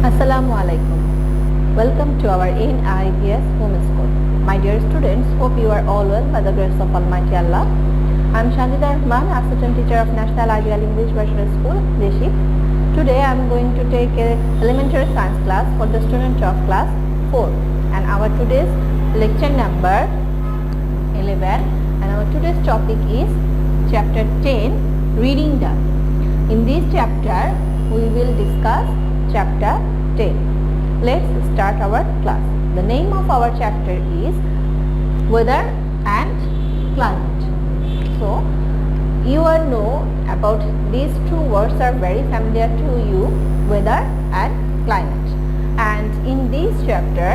Assalamu alaikum. Welcome to our NIDS Home School. My dear students, hope you are all well by the grace of Almighty Allah. I am Sanjida Rahman, Assistant Teacher of National Ideal English Version School, Deshi. Today I am going to take a elementary science class for the student of class 4, and our today's lecture number 11, and our today's topic is chapter 10, Reading Done. In this chapter we will discuss chapter 10. Let's start our class. The name of our chapter is Weather and Climate. So you all know about these two words are very familiar to you, weather and climate, and in this chapter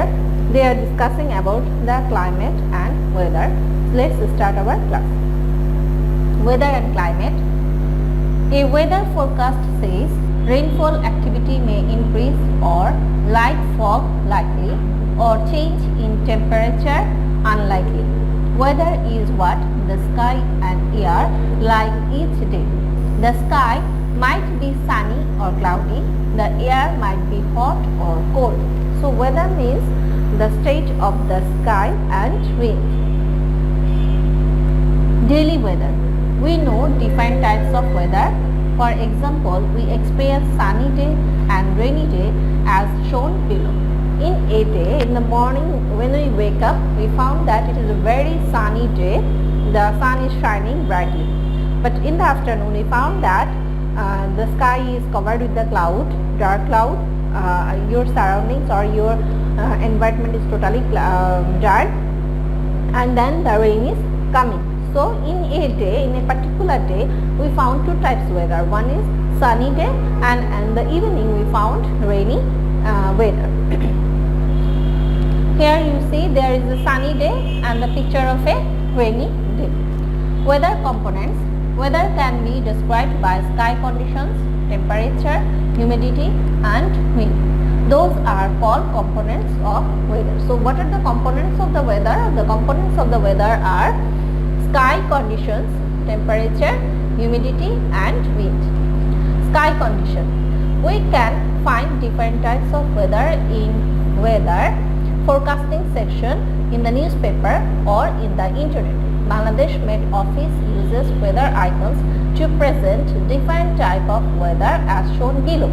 they are discussing about the climate and weather. Let's start our class. Weather and climate. A weather forecast says rainfall activity may increase or light fog likely or change in temperature unlikely. Weather is what the sky and air like each day. The sky might be sunny or cloudy. The air might be hot or cold. So weather means the state of the sky and wind. Daily weather. We know different types of weather. For example, we experience sunny day and rainy day as shown below. In a day, in the morning when we wake up, we found that it is a very sunny day. The sun is shining brightly. But in the afternoon, we found that the sky is covered with the cloud, dark cloud. Your surroundings or your environment is totally dark, and then the rain is coming. So in a day, in a particular day, we found two types of weather. One is sunny day, and in the evening we found rainy weather. Here you see there is a sunny day and the picture of a rainy day. Weather components. Weather can be described by sky conditions, temperature, humidity and wind. Those are called components of weather. So what are the components of the weather? The components of the weather are sky conditions, temperature, humidity and wind. Sky condition. We can find different types of weather in weather forecasting section in the newspaper or in the internet. Bangladesh Met Office uses weather icons to present different type of weather as shown below.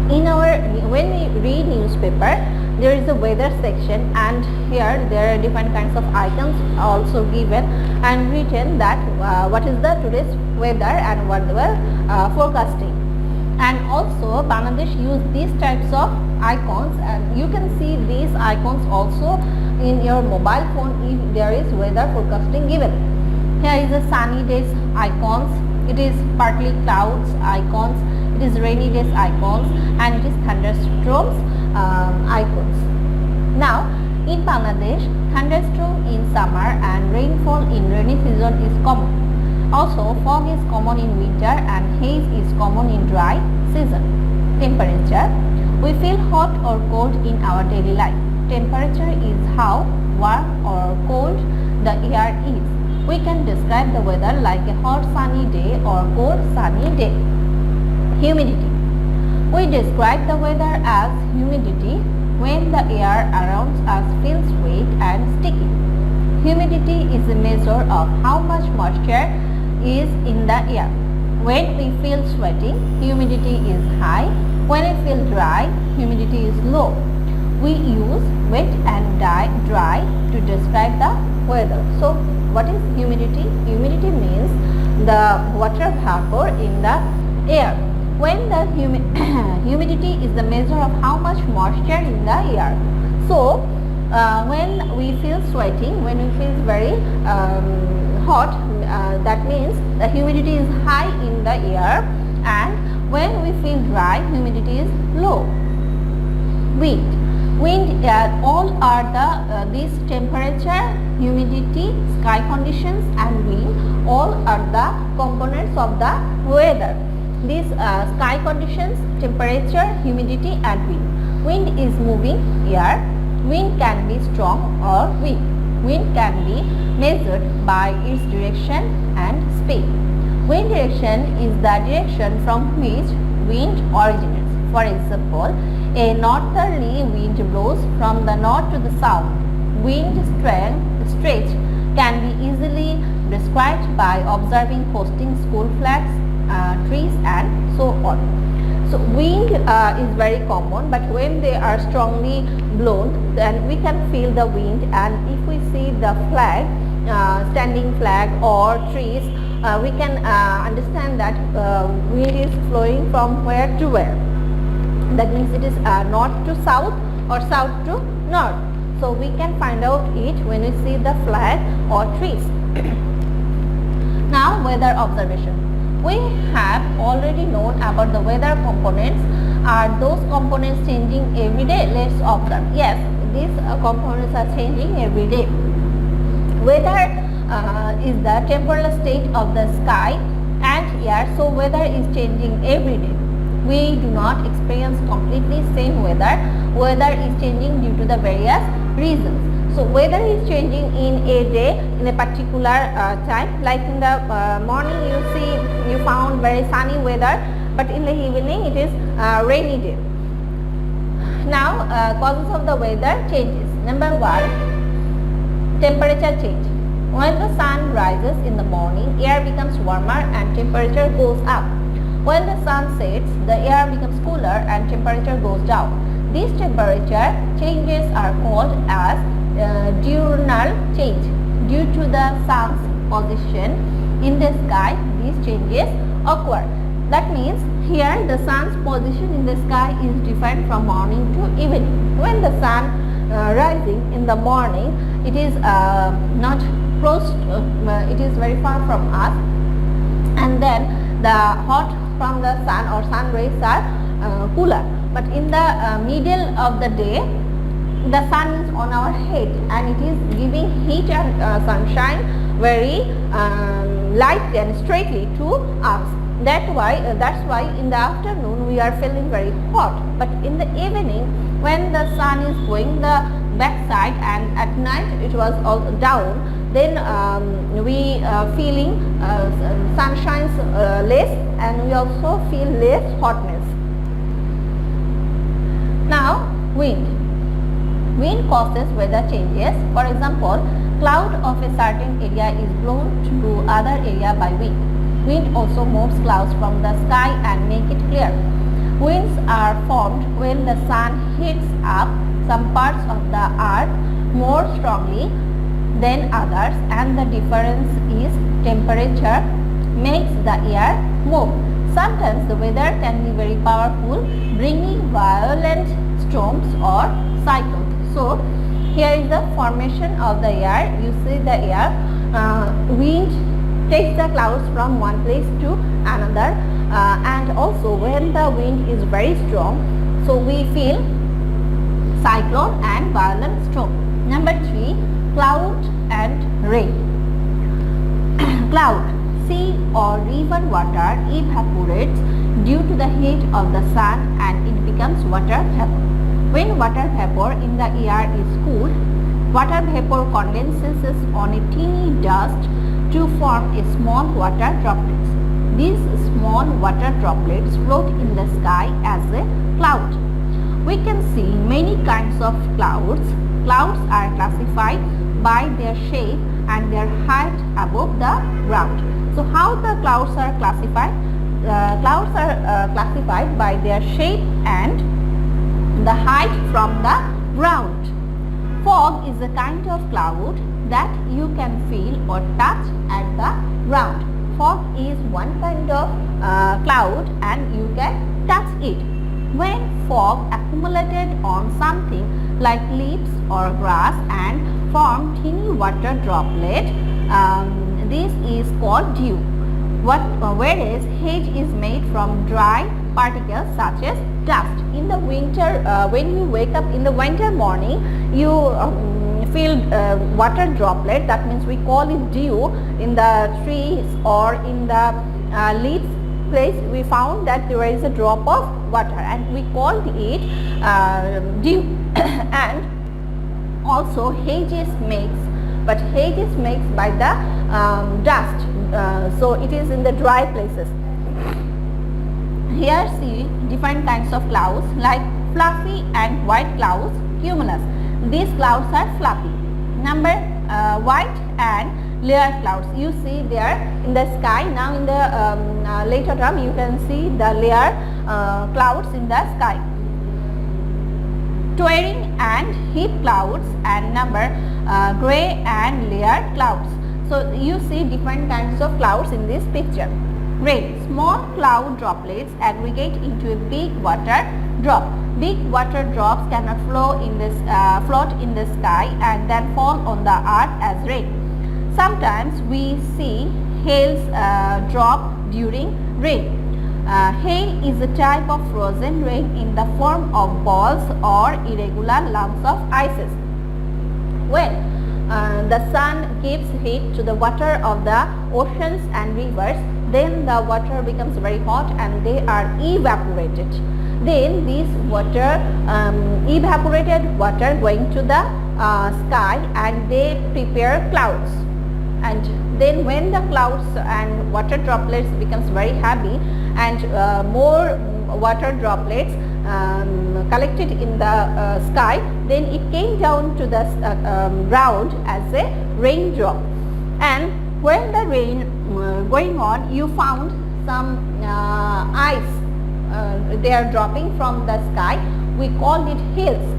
When we read newspaper, there is a weather section, and here there are different kinds of icons also given and written that what is the today's weather and what they were forecasting. And also Bangladesh use these types of icons, and you can see these icons also in your mobile phone if there is weather forecasting given. Here is a sunny days icons, it is partly clouds icons, it is rainy days icons, and it is thunderstorms icons. Now in Bangladesh, thunderstorm in summer and rainfall in rainy season is common. Also fog is common in winter and haze is common in dry season. Temperature. We feel hot or cold in our daily life. Temperature is how warm or cold the air is. We can describe the weather like a hot sunny day or cold sunny day. Humidity. We describe the weather as humidity when the air around us feels wet and sticky. Humidity is a measure of how much moisture is in the air. When we feel sweating, humidity is high. When we feel dry, humidity is low. We use wet and dry to describe the weather. So what is humidity? Humidity means the water vapor in the air. When the humidity is the measure of how much moisture in the air. So when we feel sweating, when we feel very hot, that means the humidity is high in the air, and when we feel dry, humidity is low. Wind. Wind, all are these temperature, humidity, sky conditions and wind, all are the components of the weather. These sky conditions, temperature, humidity and wind. Wind is moving air. Wind can be strong or weak. Wind can be measured by its direction and speed. Wind direction is the direction from which wind originates. For example, a northerly wind blows from the north to the south. Wind stretch can be easily described by observing coasting school flags, trees and so on. So wind is very common, but when they are strongly blown, then we can feel the wind, and if we see the flag, standing flag or trees, we can understand that wind is flowing from where to where. That means it is north to south or south to north. So we can find out it when we see the flag or trees. Now weather observation. We have already known about the weather components. Are those components changing every day? Let's observe. Yes, these components are changing every day. Weather is the temporal state of the sky and air, so weather is changing every day. We do not experience completely same weather. Weather is changing due to the various reasons. So weather is changing in a day, in a particular time. Like in the morning you found very sunny weather, but in the evening it is rainy day. Now causes of the weather changes. Number 1, temperature change. When the sun rises in the morning, air becomes warmer and temperature goes up. When the sun sets, the air becomes cooler and temperature goes down. These temperature changes are called as diurnal change. Due to the sun's position in the sky, these changes occur. That means here the sun's position in the sky is different from morning to evening. When the sun rising in the morning, it is not close, it is very far from us, and then the hot from the sun or sun rays are cooler. But in the middle of the day, the sun is on our head and it is giving heat and sunshine very light and straightly to us. That's why in the afternoon we are feeling very hot. But in the evening, when the sun is going the backside and at night it was all down, then we feeling sun shines less, and we also feel less hotness. Now wind. Wind causes weather changes. For example, cloud of a certain area is blown to other area by wind. Wind also moves clouds from the sky and make it clear. Winds are formed when the sun heats up some parts of the earth more strongly than others, and the difference is temperature makes the air move. Sometimes the weather can be very powerful, bringing violent storms or cyclones. So here is the formation of the air. You see the air, wind takes the clouds from one place to another, and also when the wind is very strong, so we feel cyclone and violent storm. Number 3, cloud and rain. Cloud, sea or river water evaporates due to the heat of the sun and it becomes water vapor. When water vapor in the air is cooled, water vapor condenses on a teeny dust to form a small water droplets. These small water droplets float in the sky as a cloud. We can see many kinds of clouds. Clouds are classified by their shape and their height above the ground. So how the clouds are classified? Clouds are classified by their shape and the height from the ground. Fog is a kind of cloud that you can feel or touch at the ground. Fog is one kind of cloud and you can touch it. When fog accumulated on something like leaves or grass and form tiny water droplet, this is called dew. Whereas haze is made from dry particles such as dust. In the winter, when you wake up in the winter morning, you feel water droplet. That means we call it dew. In the trees or in the leaves place, we found that there is a drop of water and we called it dew. And also haze makes, but haze makes by the dust. So it is in the dry places. Here see different kinds of clouds like fluffy and white clouds, cumulus. These clouds are fluffy. Number white and layer clouds. You see there in the sky. Now in the later term you can see the layer clouds in the sky. Twirling and heap clouds, and number gray and layer clouds. So you see different kinds of clouds in this picture. Rain. Small cloud droplets aggregate into a big water drop. Big water drops cannot float in the sky and then fall on the earth as rain. Sometimes we see hails drop during rain. Hail is a type of frozen rain in the form of balls or irregular lumps of ices. When the sun gives heat to the water of the oceans and rivers, then the water becomes very hot and they are evaporated. Then this water, evaporated water going to the sky, and they prepare clouds. And then when the clouds and water droplets becomes very heavy and more water droplets collected in the sky, then it came down to the ground as a raindrop. And when the rain going on, you found some ice they are dropping from the sky. We call it hails.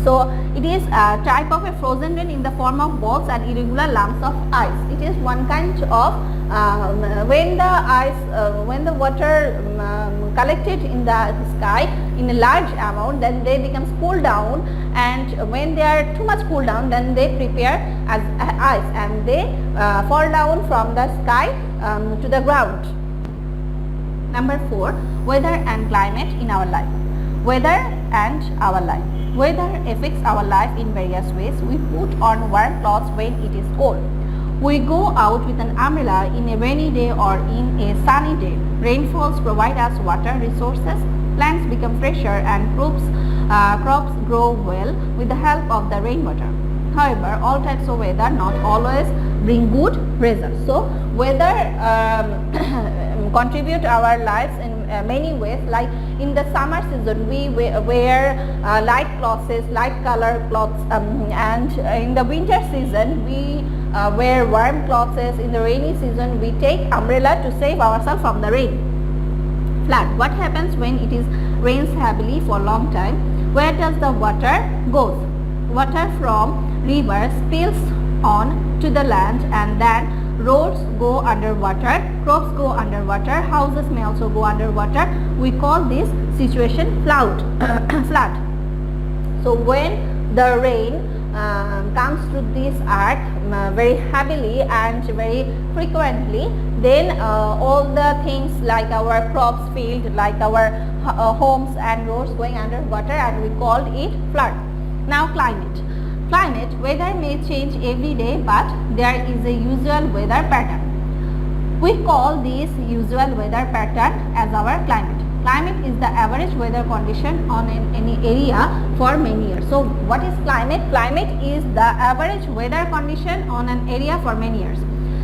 So it is a type of a frozen rain in the form of balls and irregular lumps of ice. It is one kind of when the water collected in the sky in a large amount, then they becomes cooled down, and when they are too much cooled down, then they prepare as ice and they fall down from the sky to the ground. Number 4, weather and climate in our life. Weather and our life. Weather affects our life in various ways. We put on warm clothes when it is cold. We go out with an umbrella in a rainy day or in a sunny day. Rainfalls provide us water resources. Plants become fresher and crops grow well with the help of the rainwater. However, all types of weather not always bring good results. So, weather contribute our lives in many ways. Like in the summer season, we wear light clothes, light color clothes, and in the winter season, we wear warm clothes. In the rainy season, we take umbrella to save ourselves from the rain. Flood. What happens when it is rains heavily for a long time? Where does the water go? Water from rivers spills on to the land, and then roads go underwater, crops go underwater, houses may also go underwater. We call this situation flood. Flood. So when the rain comes to this earth very heavily and very frequently, then all the things like our crops field, like our homes and roads going underwater, and we called it flood. Now climate. Climate, weather may change every day, but there is a usual weather pattern. We call this usual weather pattern as our climate. Climate is the average weather condition on any area for many years. So what is climate? Climate is the average weather condition on an area for many years.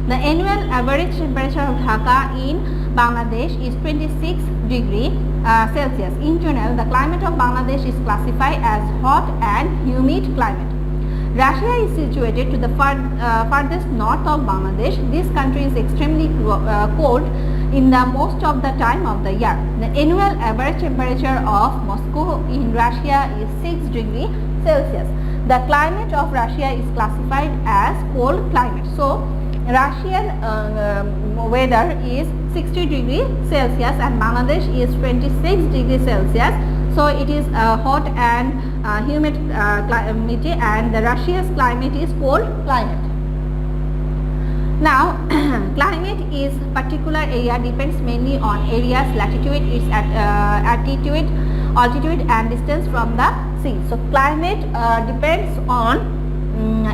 The annual average temperature of Dhaka in Bangladesh is 26 degrees Celsius. In general, the climate of Bangladesh is classified as hot and humid climate. Russia is situated to the farthest north of Bangladesh. This country is extremely cold in the most of the time of the year. The annual average temperature of Moscow in Russia is 6 degrees Celsius. The climate of Russia is classified as cold climate. So, Russian weather is 60 degrees Celsius and Bangladesh is 26 degrees Celsius. So it is hot and humid climate, and the Russia's climate is cold climate. Now, climate is particular area depends mainly on area's latitude, its altitude and distance from the sea. So climate depends on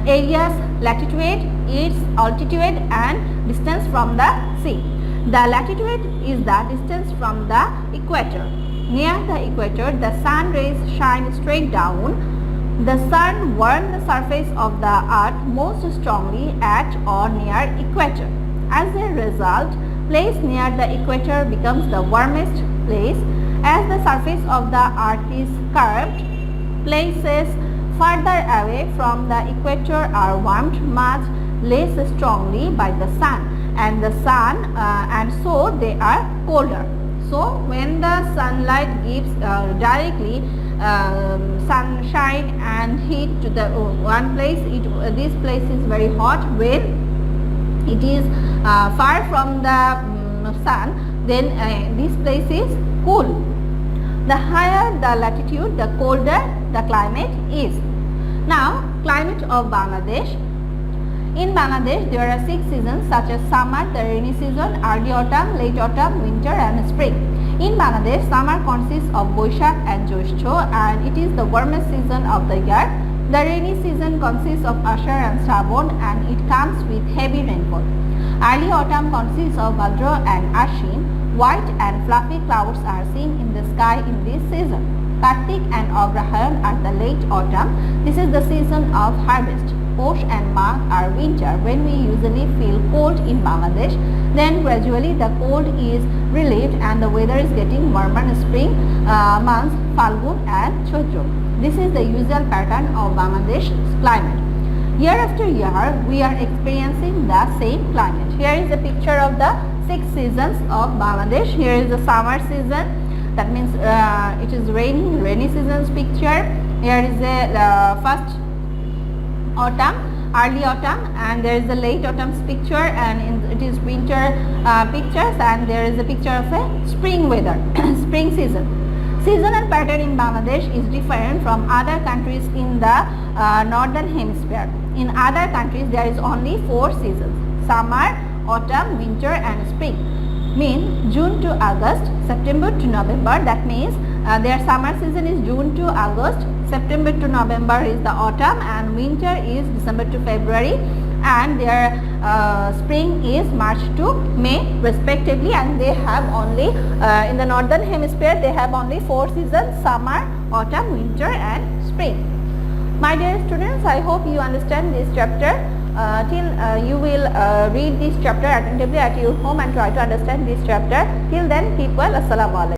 area's latitude, its altitude and distance from the sea. The latitude is the distance from the equator. Near the equator, the sun rays shine straight down. The sun warms the surface of the earth most strongly at or near equator. As a result, place near the equator becomes the warmest place. As the surface of the earth is curved, places further away from the equator are warmed much less strongly by the sun, and so they are colder. So when the sunlight gives directly sunshine and heat to the one place, this place is very hot. When it is far from the sun, then this place is cool. The higher the latitude, the colder the climate is. Now, climate of Bangladesh. In Bangladesh, there are 6 seasons such as summer, the rainy season, early autumn, late autumn, winter and spring. In Bangladesh, summer consists of Boishakh and Joshto, and it is the warmest season of the year. The rainy season consists of Ashar and Shravan, and it comes with heavy rainfall. Early autumn consists of Bhadra and Ashwin. White and fluffy clouds are seen in the sky in this season. Kartik and Agrahayan are the late autumn. This is the season of harvest. Posh and Magh are winter, when we usually feel cold in Bangladesh. Then gradually the cold is relieved and the weather is getting warmer in spring months, Falgun and Chaitra. This is the usual pattern of Bangladesh's climate. Year after year, we are experiencing the same climate. Here is a picture of the 6 seasons of Bangladesh. Here is the summer season, that means it is rainy season's picture. Here is the first autumn, early autumn, and there is a late autumn's picture, and it is winter pictures, and there is a picture of a spring weather, spring season. Seasonal pattern in Bangladesh is different from other countries in the northern hemisphere. In other countries, there is only 4 seasons: summer, autumn, winter and spring. Mean June to August, September to November. That means their summer season is June to August, September to November is the autumn, and winter is December to February, and their spring is March to May respectively. And they have only in the northern hemisphere they have only 4 seasons: summer, autumn, winter and spring. My dear students, I hope you understand this chapter. Till you will read this chapter attentively at your home and try to understand this chapter. Till then, keep well. Assalamu alaikum.